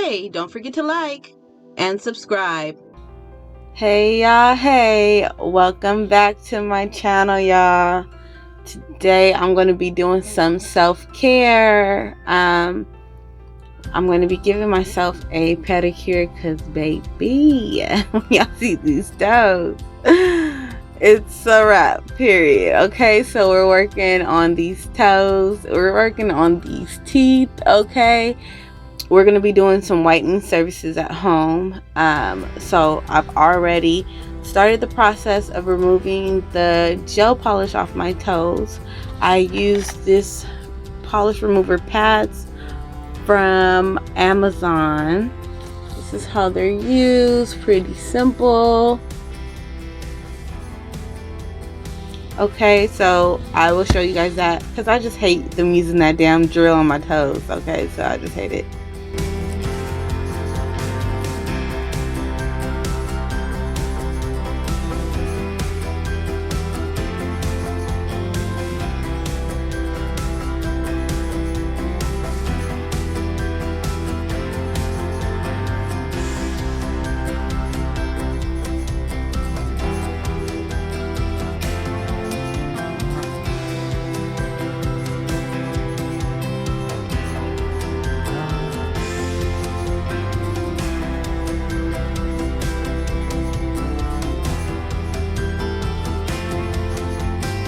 Hey, don't forget to like and subscribe. Hey y'all, hey, welcome back to my channel, y'all. Today I'm going to be doing some self-care. I'm going to be giving myself a pedicure because baby, y'all see these toes, it's a wrap, period. Okay, so we're working on these toes, we're working on these teeth. Okay, we're going to be doing some whitening services at home. So I've already started the process of removing the gel polish off my toes. I use this polish remover pads from Amazon. This is how they're used, pretty simple. Okay, so I will show you guys that because I just hate them using that damn drill on my toes. Okay, so I just hate it.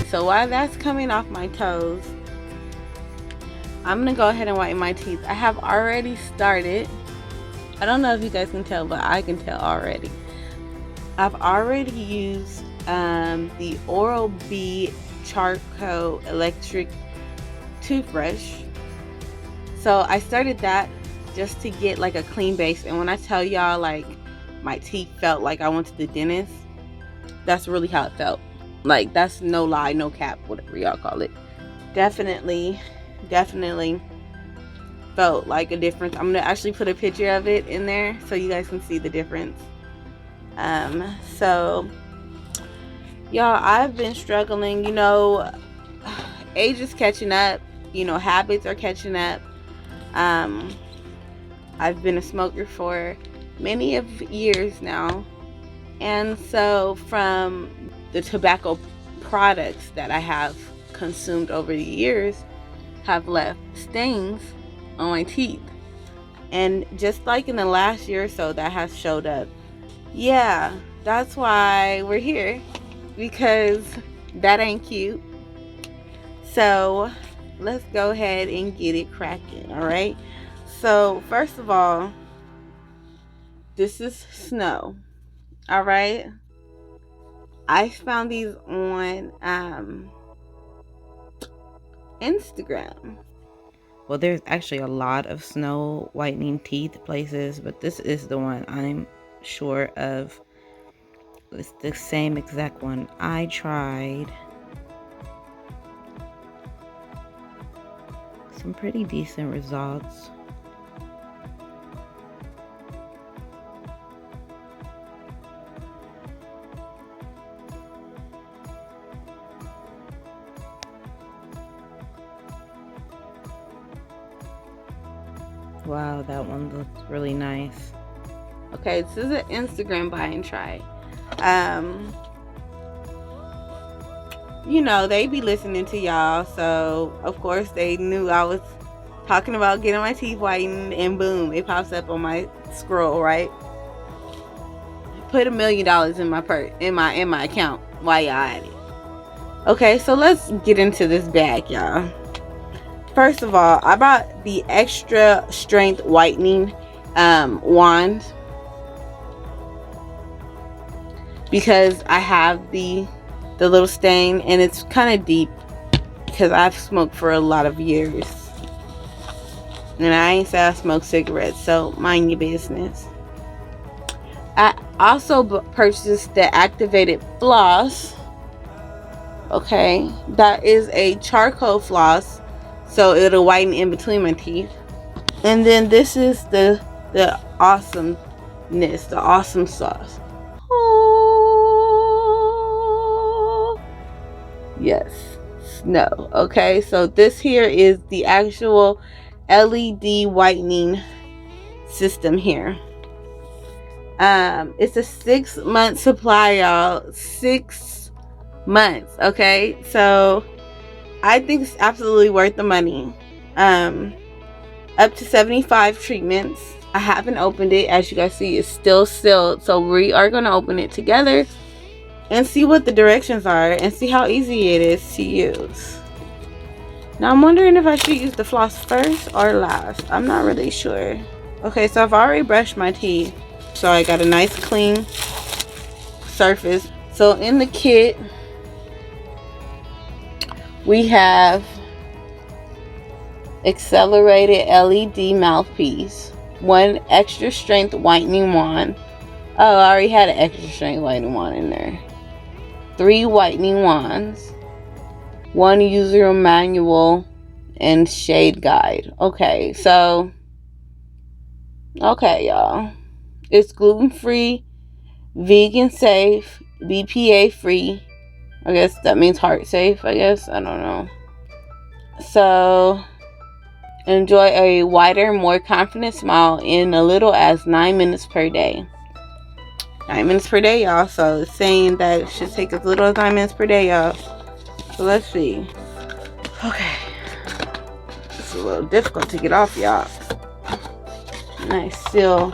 So while that's coming off my toes, I'm gonna go ahead and whiten my teeth. I have already started. I don't know if you guys can tell, but I can tell already. I've already used the Oral-B charcoal electric toothbrush. So I started that just to get like a clean base. And when I tell y'all like my teeth felt like I went to the dentist, that's really how it felt. Like, that's no lie, no cap, whatever y'all call it. Definitely felt like a difference. I'm gonna actually put a picture of it in there so you guys can see the difference. So y'all, I've been struggling, you know, age is catching up, you know, habits are catching up. I've been a smoker for many of years now, and so from the tobacco products that I have consumed over the years have left stains on my teeth. And just like in the last year or so, that has showed up. Yeah, that's why we're here, because that ain't cute. So let's go ahead and get it cracking. All right, so first of all, this is snow. All right, I found these on Instagram. Well, there's actually a lot of snow whitening teeth places, but this is the one I'm sure of. It's the same exact one I tried. Some pretty decent results. Wow, that one looks really nice. Okay, this is an Instagram buy and try. You know, they be listening to y'all, so of course they knew I was talking about getting my teeth whitened, and boom, it pops up on my scroll, right? Put $1 million in my in my account while y'all at it. Okay, so let's get into this bag, y'all. First of all, I bought the extra strength whitening wand because I have the little stain, and it's kind of deep because I've smoked for a lot of years, and I ain't say I smoke cigarettes, so mind your business. I also purchased the activated floss. Okay, that is a charcoal floss, so it'll whiten in between my teeth. And then this is the awesomeness, the awesome sauce. Oh, yes, snow. Okay, so this here is the actual LED whitening system here. It's a 6-month supply, y'all. 6 months. Okay, so I think it's absolutely worth the money. Up to 75 treatments. I haven't opened it. As you guys see, it's still sealed, so we are going to open it together and see what the directions are and see how easy it is to use. Now I'm wondering if I should use the floss first or last. I'm not really sure. Okay, so I've already brushed my teeth, so I got a nice clean surface. So in the kit we have accelerated LED mouthpiece, 1 extra strength whitening wand. Oh, I already had an extra strength whitening wand in there. 3 whitening wands, 1 user manual, and shade guide. Okay, so okay, y'all, it's gluten-free, vegan safe, BPA free. I guess that means heart safe, I guess. I don't know. So enjoy a wider, more confident smile in as little as 9 minutes per day. 9 minutes per day, y'all. So it's saying that it should take as little as 9 minutes per day, y'all. So let's see. Okay. It's a little difficult to get off, y'all. Nice seal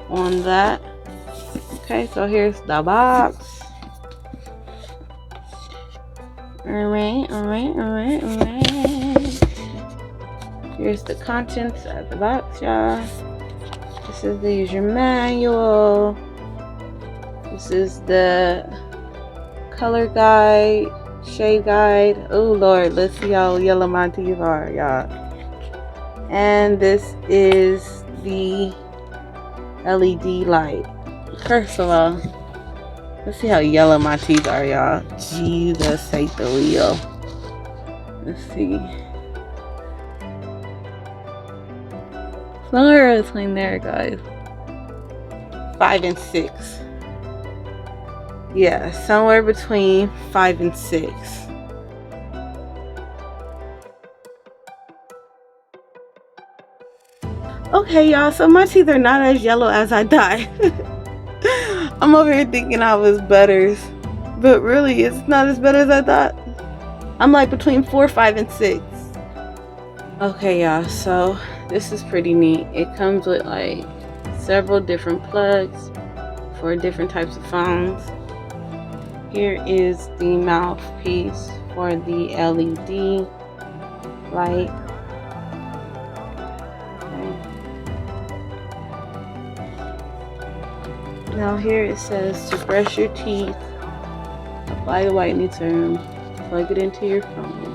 on that. Okay, so here's the box. Alright. Here's the contents of the box, y'all. This is the user manual. This is the color guide, shade guide. Oh Lord, let's see how yellow my teeth are, y'all. And this is the LED light. First of all, let's see how yellow my teeth are, y'all. Jesus, take the wheel. Let's see. Somewhere between there, guys. 5 and 6. Yeah, somewhere between 5 and 6. Okay, y'all, so my teeth are not as yellow as I thought. I'm over here thinking I was better, but really it's not as better as I thought. I'm like between 4, 5, and 6. Okay, y'all, so this is pretty neat. It comes with like several different plugs for different types of phones. Here is the mouthpiece for the LED light. Okay. Now here it says to brush your teeth, apply the whitening serum, plug it into your phone,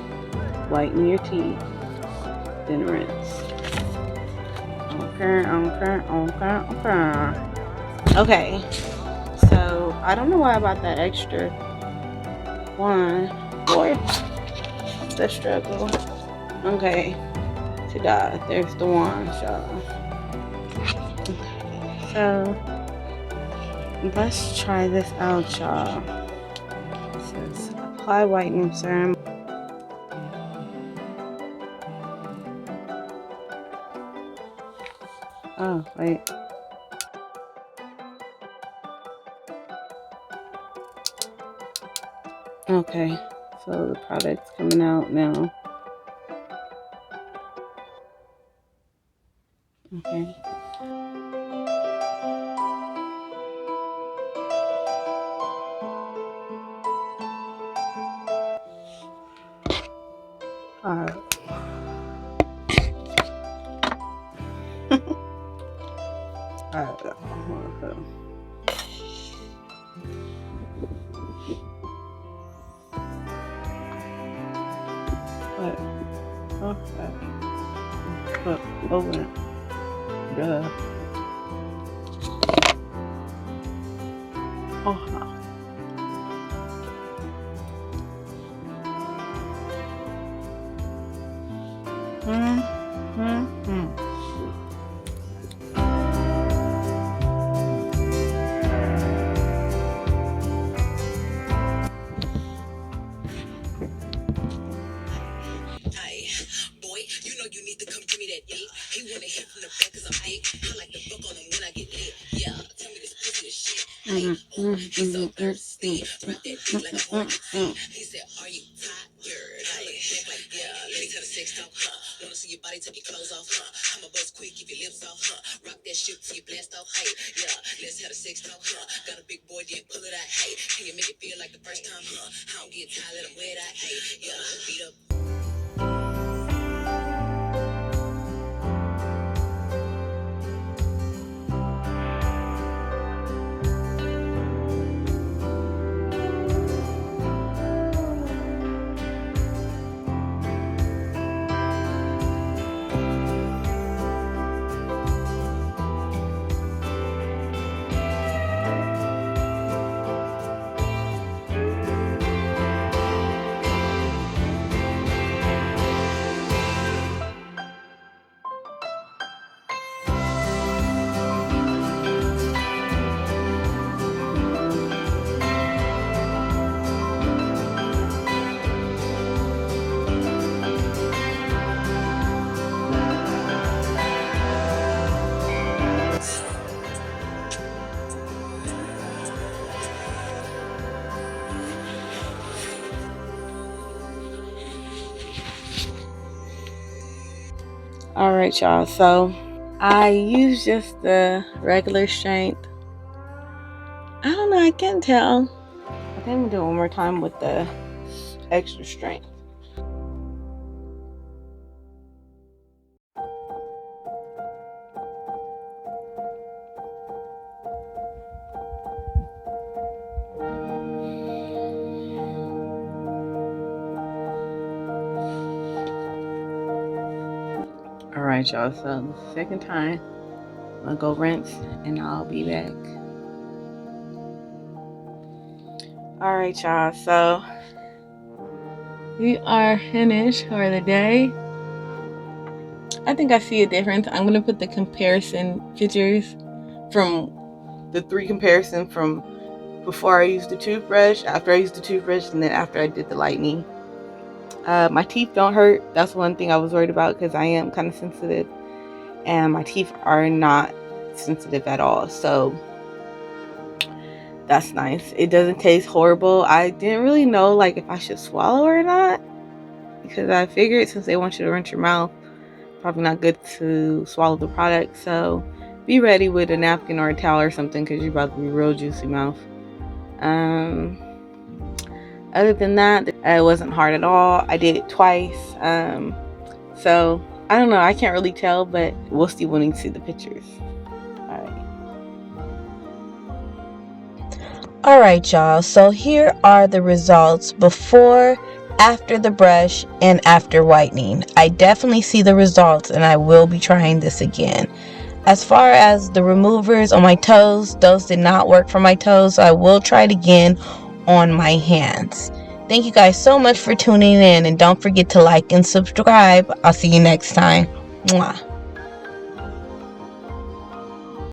whiten your teeth, then rinse. Okay, so I don't know why I bought that extra one. Boy, the struggle. Okay, ta-da, there's the wand, y'all. Okay, so let's try this out, y'all. It says apply whitening serum. Oh, wait. Okay, so the product's coming out now. Okay. Alright. Okay. Open it. Duh. Oh. Boy, you know you need to come give me that dick. He wanna hit from the back cause I'm big. Alright, y'all, so I use just the regular strength. I don't know, I can't tell. I think I'm gonna do it one more time with the extra strength. Alright, y'all, so the second time I'm gonna go rinse and I'll be back. Alright, y'all, so we are finished for the day. I think I see a difference. I'm gonna put the comparison pictures from the 3 comparison from before I used the toothbrush, after I used the toothbrush, and then after I did the lightning. My teeth don't hurt. That's one thing I was worried about because I am kind of sensitive, and my teeth are not sensitive at all, so that's nice. It doesn't taste horrible. I didn't really know like if I should swallow or not, because I figured since they want you to rinse your mouth, probably not good to swallow the product, so be ready with a napkin or a towel or something because you're about to be real juicy mouth. Other than that, it wasn't hard at all. I did it twice, so I don't know, I can't really tell, but we'll see when we see the pictures. Alright, y'all, so here are the results before, after the brush, and after whitening. I definitely see the results and I will be trying this again. As far as the removers on my toes, those did not work for my toes, so I will try it again on my hands. Thank you guys so much for tuning in, and don't forget to like and subscribe. I'll see you next time. Mwah.